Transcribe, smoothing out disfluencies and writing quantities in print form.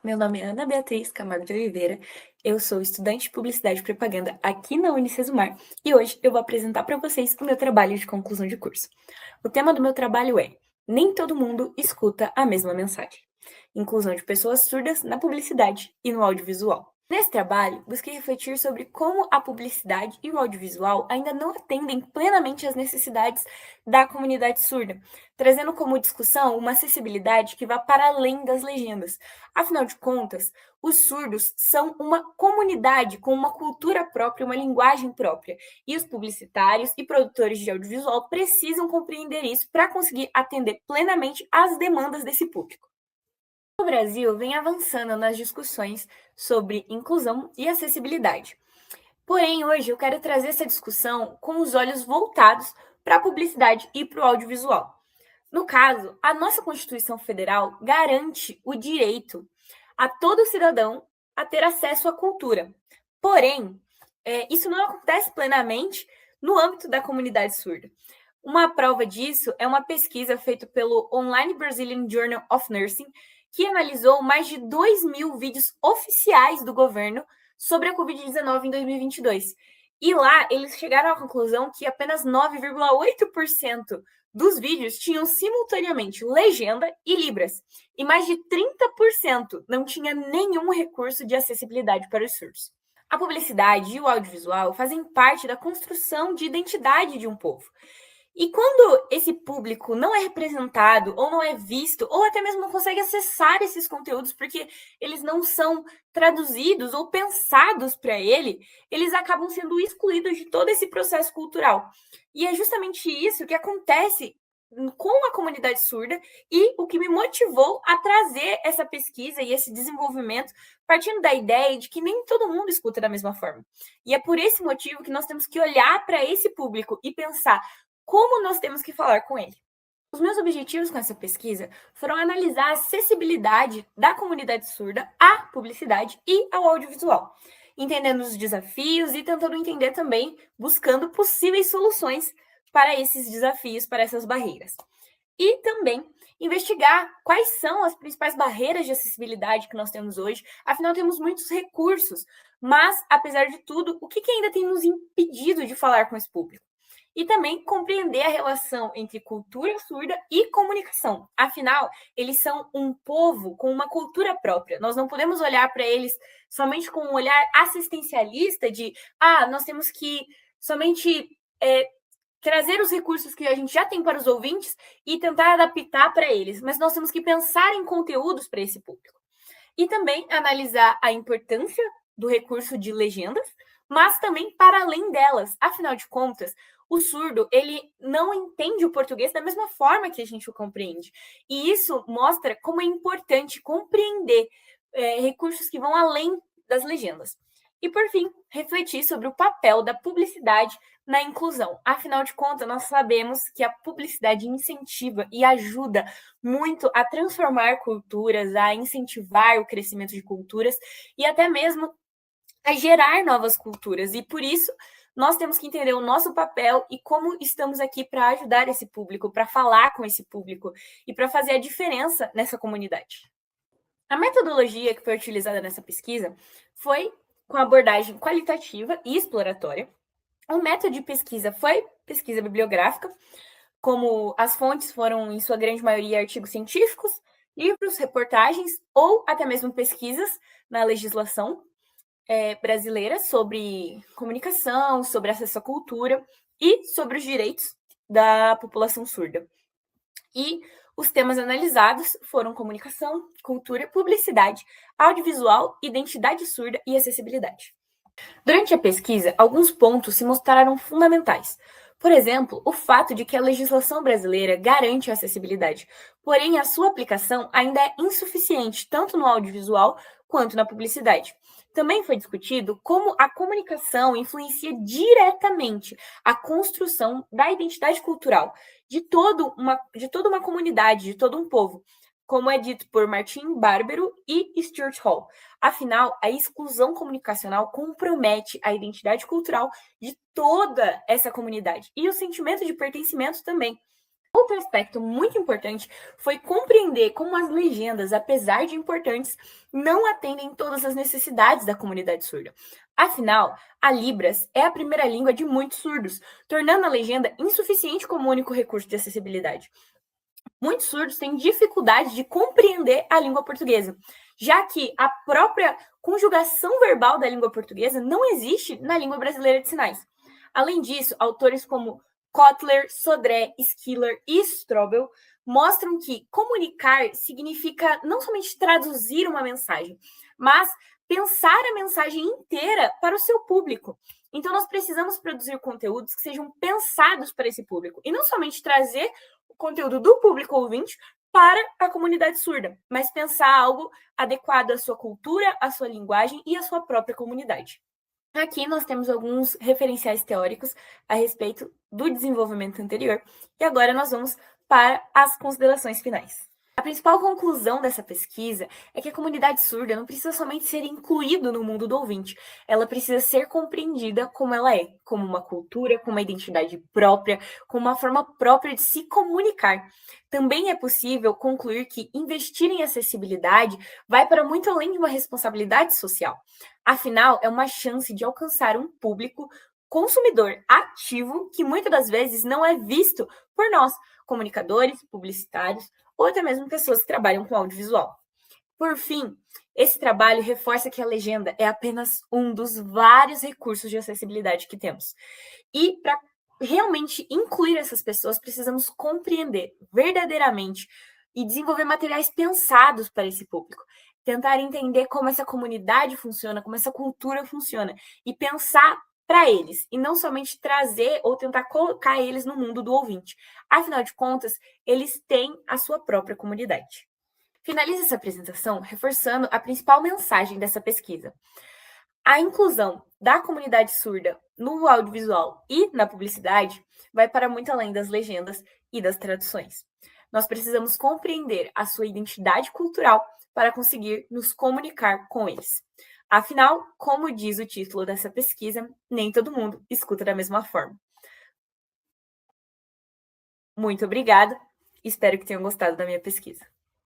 Meu nome é Ana Beatriz Camargo de Oliveira, eu sou estudante de Publicidade e Propaganda aqui na Unicesumar e hoje eu vou apresentar para vocês o meu trabalho de conclusão de curso. O tema do meu trabalho é Nem todo mundo escuta a mesma mensagem. Inclusão de pessoas surdas na publicidade e no audiovisual. Nesse trabalho, busquei refletir sobre como a publicidade e o audiovisual ainda não atendem plenamente às necessidades da comunidade surda, trazendo como discussão uma acessibilidade que vá para além das legendas. Afinal de contas, os surdos são uma comunidade com uma cultura própria, uma linguagem própria, e os publicitários e produtores de audiovisual precisam compreender isso para conseguir atender plenamente às demandas desse público. O Brasil vem avançando nas discussões sobre inclusão e acessibilidade. Porém, hoje eu quero trazer essa discussão com os olhos voltados para a publicidade e para o audiovisual. No caso, a nossa Constituição Federal garante o direito a todo cidadão a ter acesso à cultura. Porém, isso não acontece plenamente no âmbito da comunidade surda. Uma prova disso é uma pesquisa feita pelo Online Brazilian Journal of Nursing, que analisou mais de 2.000 vídeos oficiais do governo sobre a Covid-19 em 2022. E lá eles chegaram à conclusão que apenas 9,8% dos vídeos tinham simultaneamente legenda e libras, e mais de 30% não tinha nenhum recurso de acessibilidade para os surdos. A publicidade e o audiovisual fazem parte da construção de identidade de um povo. E quando esse público não é representado, ou não é visto, ou até mesmo não consegue acessar esses conteúdos porque eles não são traduzidos ou pensados para ele, eles acabam sendo excluídos de todo esse processo cultural. E é justamente isso que acontece com a comunidade surda e o que me motivou a trazer essa pesquisa e esse desenvolvimento partindo da ideia de que nem todo mundo escuta da mesma forma. E é por esse motivo que nós temos que olhar para esse público e pensar como nós temos que falar com ele. Os meus objetivos com essa pesquisa foram analisar a acessibilidade da comunidade surda à publicidade e ao audiovisual, entendendo os desafios e tentando entender também, buscando possíveis soluções para esses desafios, para essas barreiras. E também investigar quais são as principais barreiras de acessibilidade que nós temos hoje. Afinal, temos muitos recursos, mas, apesar de tudo, o que ainda tem nos impedido de falar com esse público? E também compreender a relação entre cultura surda e comunicação. Afinal, eles são um povo com uma cultura própria. Nós não podemos olhar para eles somente com um olhar assistencialista de nós temos que somente trazer os recursos que a gente já tem para os ouvintes e tentar adaptar para eles. Mas nós temos que pensar em conteúdos para esse público. E também analisar a importância do recurso de legendas, mas também para além delas. Afinal de contas, o surdo, ele não entende o português da mesma forma que a gente o compreende. E isso mostra como é importante compreender recursos que vão além das legendas. E, por fim, refletir sobre o papel da publicidade na inclusão. Afinal de contas, nós sabemos que a publicidade incentiva e ajuda muito a transformar culturas, a incentivar o crescimento de culturas e até mesmo a gerar novas culturas. E por isso, nós temos que entender o nosso papel e como estamos aqui para ajudar esse público, para falar com esse público e para fazer a diferença nessa comunidade. A metodologia que foi utilizada nessa pesquisa foi com abordagem qualitativa e exploratória. O método de pesquisa foi pesquisa bibliográfica, como as fontes foram, em sua grande maioria, artigos científicos, livros, reportagens ou até mesmo pesquisas na legislação brasileira sobre comunicação, sobre acesso à cultura e sobre os direitos da população surda. E os temas analisados foram comunicação, cultura, publicidade, audiovisual, identidade surda e acessibilidade. Durante a pesquisa, alguns pontos se mostraram fundamentais. Por exemplo, o fato de que a legislação brasileira garante a acessibilidade, porém a sua aplicação ainda é insuficiente, tanto no audiovisual quanto na publicidade. Também foi discutido como a comunicação influencia diretamente a construção da identidade cultural de toda uma comunidade, de todo um povo, como é dito por Martin Barbero e Stuart Hall. Afinal, a exclusão comunicacional compromete a identidade cultural de toda essa comunidade e o sentimento de pertencimento também. Outro aspecto muito importante foi compreender como as legendas, apesar de importantes, não atendem todas as necessidades da comunidade surda. Afinal, a Libras é a primeira língua de muitos surdos, tornando a legenda insuficiente como único recurso de acessibilidade. Muitos surdos têm dificuldade de compreender a língua portuguesa, já que a própria conjugação verbal da língua portuguesa não existe na língua brasileira de sinais. Além disso, autores como Kotler, Sodré, Schiller e Strobel mostram que comunicar significa não somente traduzir uma mensagem, mas pensar a mensagem inteira para o seu público. Então, nós precisamos produzir conteúdos que sejam pensados para esse público e não somente trazer o conteúdo do público ouvinte para a comunidade surda, mas pensar algo adequado à sua cultura, à sua linguagem e à sua própria comunidade. Aqui nós temos alguns referenciais teóricos a respeito do desenvolvimento anterior, e agora nós vamos para as considerações finais. A principal conclusão dessa pesquisa é que a comunidade surda não precisa somente ser incluída no mundo do ouvinte, ela precisa ser compreendida como ela é, como uma cultura, com uma identidade própria, com uma forma própria de se comunicar. Também é possível concluir que investir em acessibilidade vai para muito além de uma responsabilidade social. Afinal, é uma chance de alcançar um público consumidor ativo que muitas das vezes não é visto por nós, comunicadores, publicitários, ou até mesmo pessoas que trabalham com audiovisual. Por fim, esse trabalho reforça que a legenda é apenas um dos vários recursos de acessibilidade que temos. E para realmente incluir essas pessoas, precisamos compreender verdadeiramente e desenvolver materiais pensados para esse público. Tentar entender como essa comunidade funciona, como essa cultura funciona e pensar para eles, e não somente trazer ou tentar colocar eles no mundo do ouvinte. Afinal de contas, eles têm a sua própria comunidade. Finalizo essa apresentação reforçando a principal mensagem dessa pesquisa. A inclusão da comunidade surda no audiovisual e na publicidade vai para muito além das legendas e das traduções. Nós precisamos compreender a sua identidade cultural para conseguir nos comunicar com eles. Afinal, como diz o título dessa pesquisa, nem todo mundo escuta da mesma forma. Muito obrigada, espero que tenham gostado da minha pesquisa.